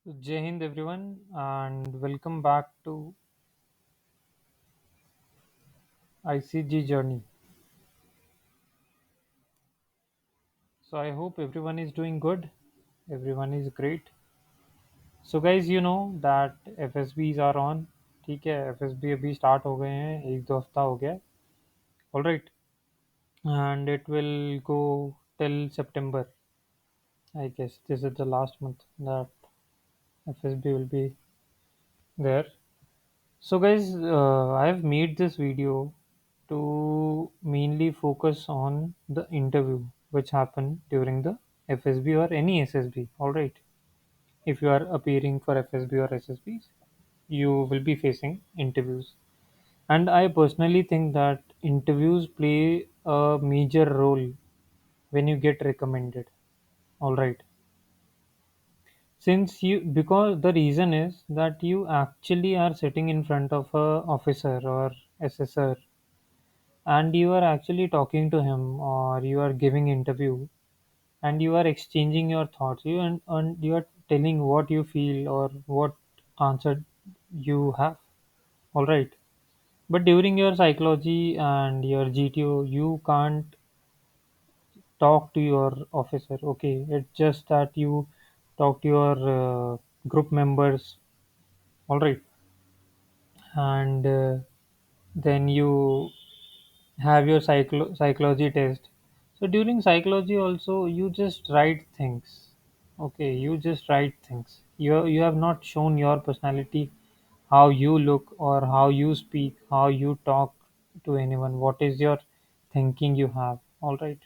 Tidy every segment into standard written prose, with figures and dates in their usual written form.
Jai Hind everyone and welcome back to ICG Journey. So I hope everyone is doing good. Everyone is great. So guys, you know that FSBs are on. ठीक है FSB अभी start हो गए हैं एक दो हफ्ता हो गया. All right, and it will go till September. I guess this is the last month that FSB will be there. So guys, I have made this video to mainly focus on the interview which happened during the FSB or any SSB. All right, if you are appearing for FSB or SSBs, you will be facing interviews, and I personally think that interviews play a major role when you get recommended. All right, since you because the reason is that you actually are sitting in front of a officer or assessor and you are actually talking to him or you are giving interview and you are exchanging your thoughts and you are telling what you feel or what answer you have. All right, but during your psychology and your GTO you can't talk to your officer. Okay, it's just that you talk to your group members. All right, and then you have your psychology test. So during psychology also you just write things. Okay, you just write things. You have not shown your personality, how you look or how you speak, how you talk to anyone, what is your thinking you have. All right.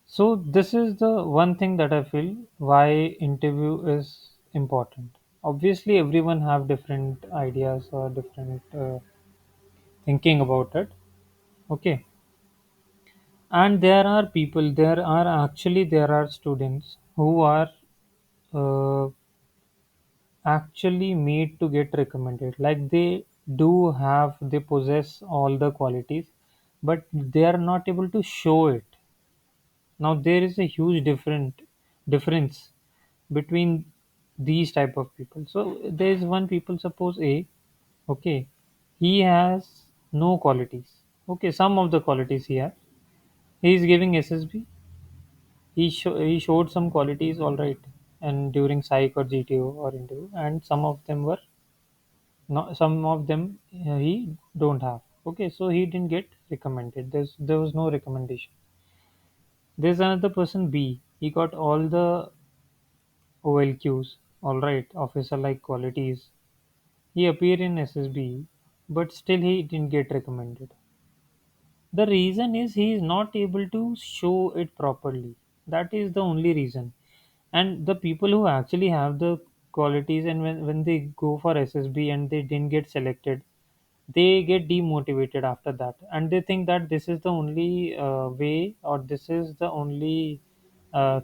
So this is the one thing that I feel why interview is important. Obviously everyone have different ideas or different thinking about it. Okay, and there are students who are uh, actually made to get recommended, like they possess all the qualities but they are not able to show it. Now there is a huge different difference between these type of people. So there is one people, suppose A. Okay, he has no qualities. Okay, some of the qualities he has. He is giving SSB. He showed some qualities, all right, and during psych or GTO or interview, and some of them were not. Some of them he don't have. Okay, so he didn't get recommended. There was no recommendation. There's another person B. He got all the OLQs, all right, officer like qualities. He appeared in SSB, but still he didn't get recommended. The reason is he is not able to show it properly. That is the only reason. And the people who actually have the qualities and when they go for SSB and they didn't get selected, they get demotivated after that. And they think that this is the only way or this is the only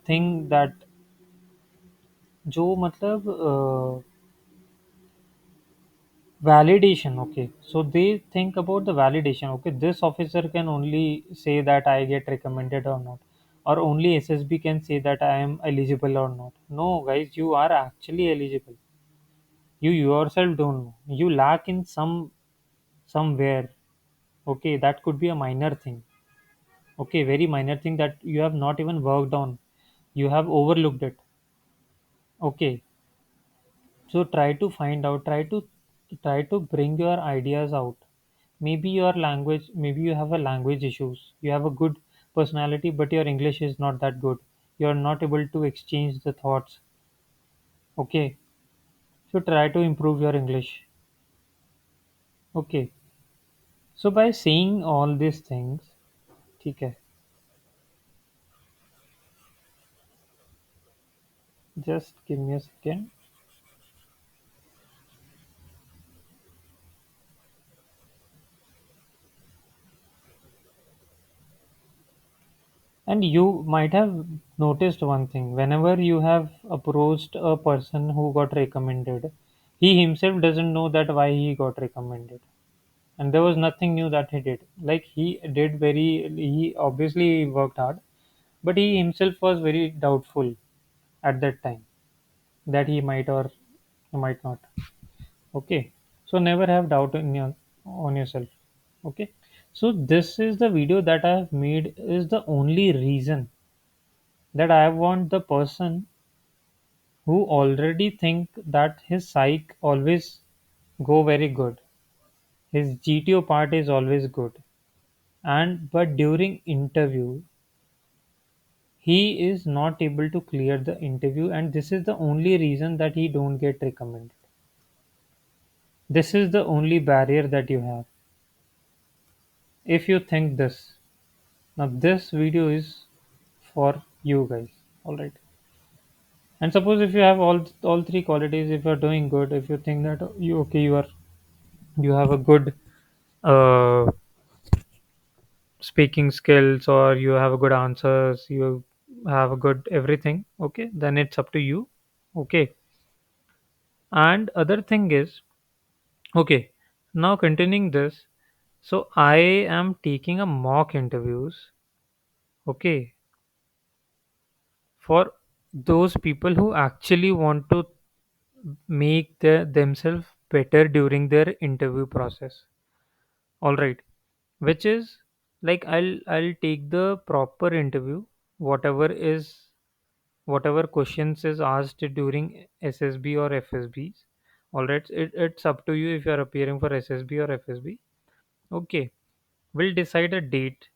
thing that जो मतलब validation. Okay, so they think about the validation. Okay, this officer can only say that I get recommended or not, or only SSB can say that I am eligible or not. No guys, you are actually eligible. You yourself don't know, you lack in somewhere. Okay, that could be a minor thing. Okay, very minor thing that you have not even worked on, you have overlooked it. Okay, so try to find out, try to bring your ideas out. Maybe your language, maybe you have a language issues, you have a good personality but your English is not that good, you're not able to exchange the thoughts. Okay, so try to improve your English. Okay, so by saying all these things, okay, just give me a second. And you might have noticed one thing, whenever you have approached a person who got recommended, he himself doesn't know that why he got recommended. And there was nothing new that he did. Like he obviously worked hard, but he himself was very doubtful at that time. that he might or might not. Okay, so never have doubt in your on yourself. Okay, so this is the video that I have made is the only reason that I want the person who already think that his psych always go very good, his GTO part is always good, and but during interview he is not able to clear the interview, and this is the only reason that he don't get recommended. This is the only barrier that you have. If you think this, now this video is for you guys. All right. And suppose if you have all three qualities, if you are doing good, if you think that you okay, you have a good uh, speaking skills, or you have a good answers, you have a good everything, okay, then it's up to you. Okay. And other thing is, okay, now continuing this, so I am taking a mock interviews, okay, for those people who actually want to make themselves better during their interview process. All right, which is like I'll take the proper interview, whatever is whatever questions is asked during SSB or FSBs. All right, it's up to you if you are appearing for SSB or FSB. Okay, we'll decide a date.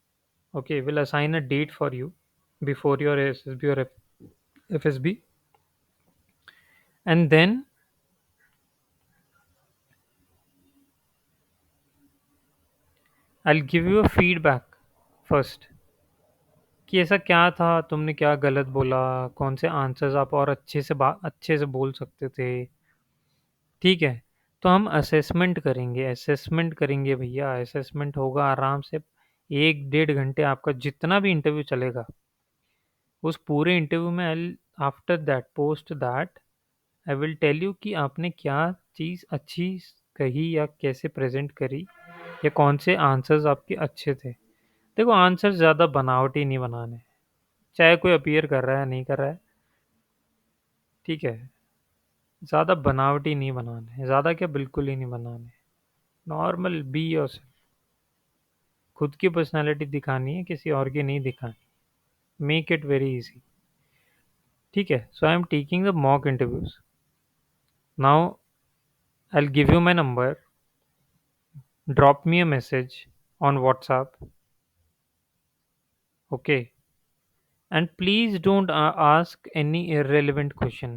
Okay, we'll assign a date for you before your SSB or FSB, and then I'll give you a feedback first कि ऐसा क्या था, तुमने क्या गलत बोला, कौन से आंसर्स आप और अच्छे से बोल सकते थे। ठीक है, तो हम असेसमेंट करेंगे भैया, असेसमेंट होगा आराम से 1 डेढ़ घंटे आपका जितना भी इंटरव्यू चलेगा, उस पूरे इंटरव्यू में I after that post that I will tell you कि आपने क्या चीज़ अच्छी कही या कैसे प्रेजेंट करी, या कौन से आंसर्स आपके अच्छे थे। देखो, आंसर ज़्यादा बनावटी नहीं बनाने, चाहे कोई अपीयर कर रहा है नहीं कर रहा है, ठीक है, ज़्यादा बनावटी नहीं बनाने, ज़्यादा क्या बिल्कुल ही नहीं बनाने। नॉर्मल बी योरसेल्फ, खुद की पर्सनालिटी दिखानी है, किसी और की नहीं दिखानी। Make it very easy. ठीक है, so I am taking the mock interviews now. I give you my number, drop me a message on WhatsApp, okay, and please don't ask any irrelevant question.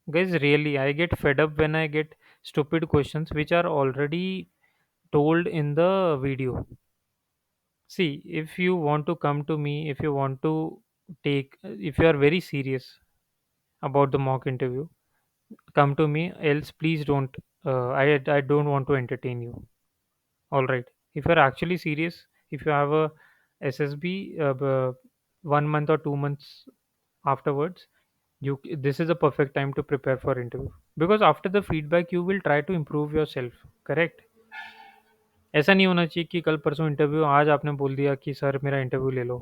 Guys, really, I get fed up when I get stupid questions which are already told in the video. See, if you want to come to me, if you want to if you are very serious about the mock interview, come to me. Else, please don't. I don't want to entertain you. All right. If you're actually serious, if you have a SSB 1 month or 2 months afterwards, you this is a perfect time to prepare for interview, because after the feedback you will try to improve yourself. Correct. ऐसा नहीं होना चाहिए कि कल परसों interview, आज आपने बोल दिया कि सर मेरा इंटरव्यू ले लो।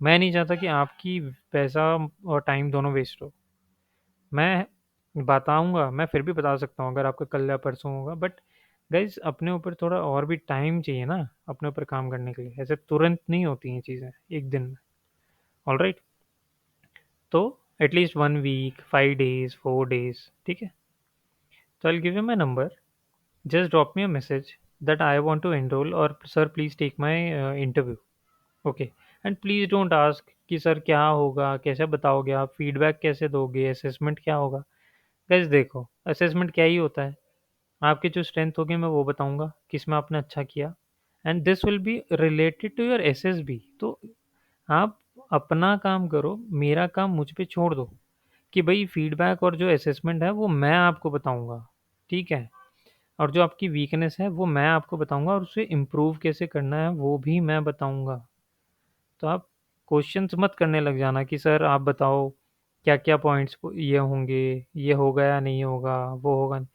मैं नहीं चाहता कि आपकी पैसा और टाइम दोनों वेस्ट हो। मैं बताऊंगा, मैं फिर भी बता सकता हूँ अगर आपका कल या परसों होगा, बट गाइज अपने ऊपर थोड़ा और भी टाइम चाहिए ना अपने ऊपर काम करने के लिए। ऐसे तुरंत नहीं होती हैं चीज़ें एक दिन में। ऑल राइट, तो एटलीस्ट 1 वीक, 5 डेज, 4 डेज, ठीक है। तो I give you my number, just drop me a message that I want to enrol, और sir please take my interview, okay. And please don't ask कि sir क्या होगा, कैसे बताओगे आप, फीडबैक कैसे दोगे, असेसमेंट क्या होगा। गाइस देखो, असेसमेंट क्या ही होता है, आपकी जो स्ट्रेंथ होगी मैं वो बताऊंगा, किस में आपने अच्छा किया, and this will be related to your SSB. तो आप अपना काम करो, मेरा काम मुझ पे छोड़ दो, कि भाई फीडबैक और जो असेसमेंट है वो मैं आपको बताऊंगा, ठीक है, और जो आपकी वीकनेस है वो मैं आपको बताऊंगा, और उसे इम्प्रूव कैसे करना है वो भी मैं बताऊंगा। तो आप क्वेश्चंस मत करने लग जाना कि सर आप बताओ क्या क्या पॉइंट्स ये होंगे, ये होगा या नहीं होगा, वो होगा।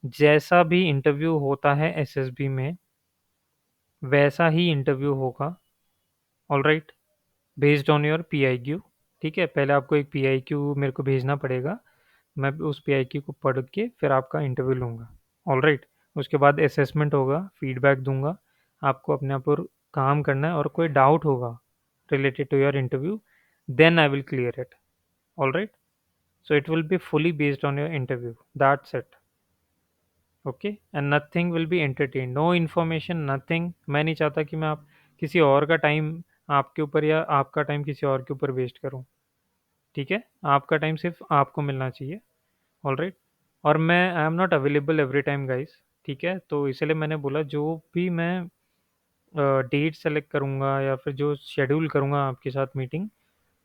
जैसा भी इंटरव्यू होता है एसएसबी में, वैसा ही इंटरव्यू होगा। All right, based on your PIQ. ठीक है, पहले आपको एक पीआईक्यू मेरे को भेजना पड़ेगा, मैं उस पीआईक्यू को पढ़ के फिर आपका इंटरव्यू लूँगा। ऑलराइट। उसके बाद असेसमेंट होगा, फीडबैक दूंगा, आपको अपने आप पर काम करना है, और कोई डाउट होगा related to your interview, then I will clear it. All right. So it will be fully based on your interview. That's it. Okay. And nothing will be entertained. No information, nothing. मैं नहीं चाहता कि मैं आप किसी और का time आपके ऊपर या आपका टाइम किसी और के ऊपर वेस्ट करूं। ठीक है। आपका टाइम सिर्फ आपको मिलना चाहिए। All right. और मैं I am not available every time guys. ठीक है। तो इसलिए मैंने बोला जो भी मैं डेट सेलेक्ट करूंगा या फिर जो शेड्यूल करूंगा आपके साथ मीटिंग,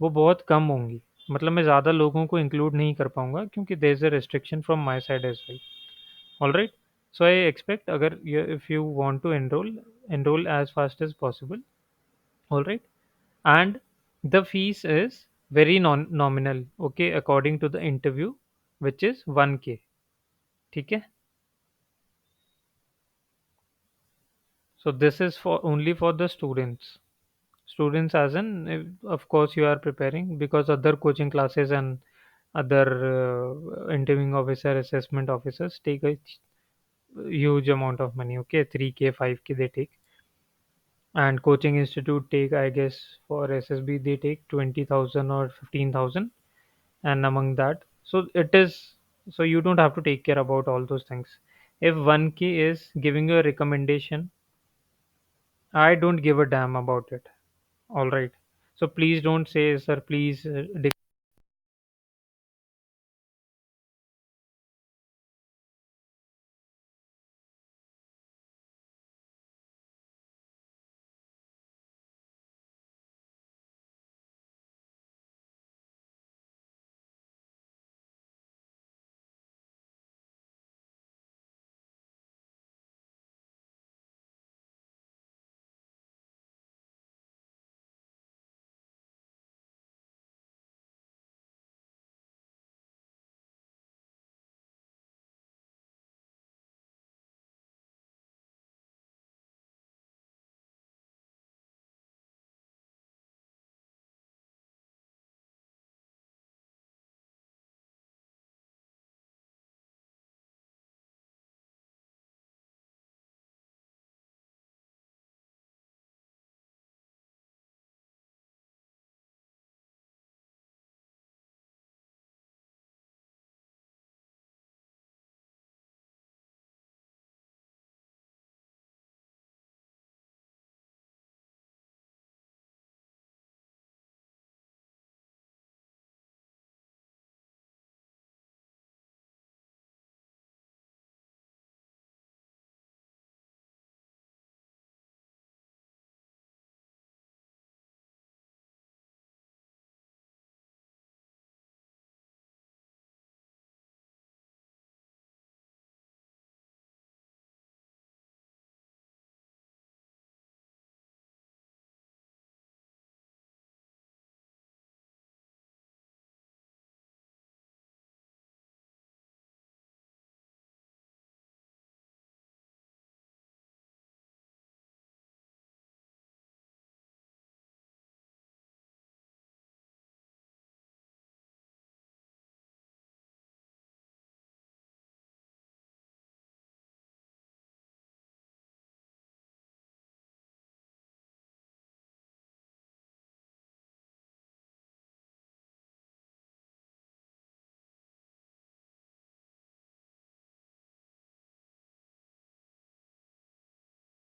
वो बहुत कम होंगी। मतलब मैं ज़्यादा लोगों को इंक्लूड नहीं कर पाऊंगा क्योंकि there is a restriction from my side as well. All right. So I expect अगर if you want to enrol as fast as possible. All right. And the fees is very nominal, okay, according to the interview, which is 1K। ठीक है। So this is for only for the students, as in, of course you are preparing, because other coaching classes and other interviewing officer, assessment officers take a huge amount of money. Okay, 3K, 5K they take. And coaching institute take, I guess, for SSB they take 20,000 or 15,000, and among that, so it is, so you don't have to take care about all those things. If 1K is giving you a recommendation, I don't give a damn about it. All right. So please don't say, sir, please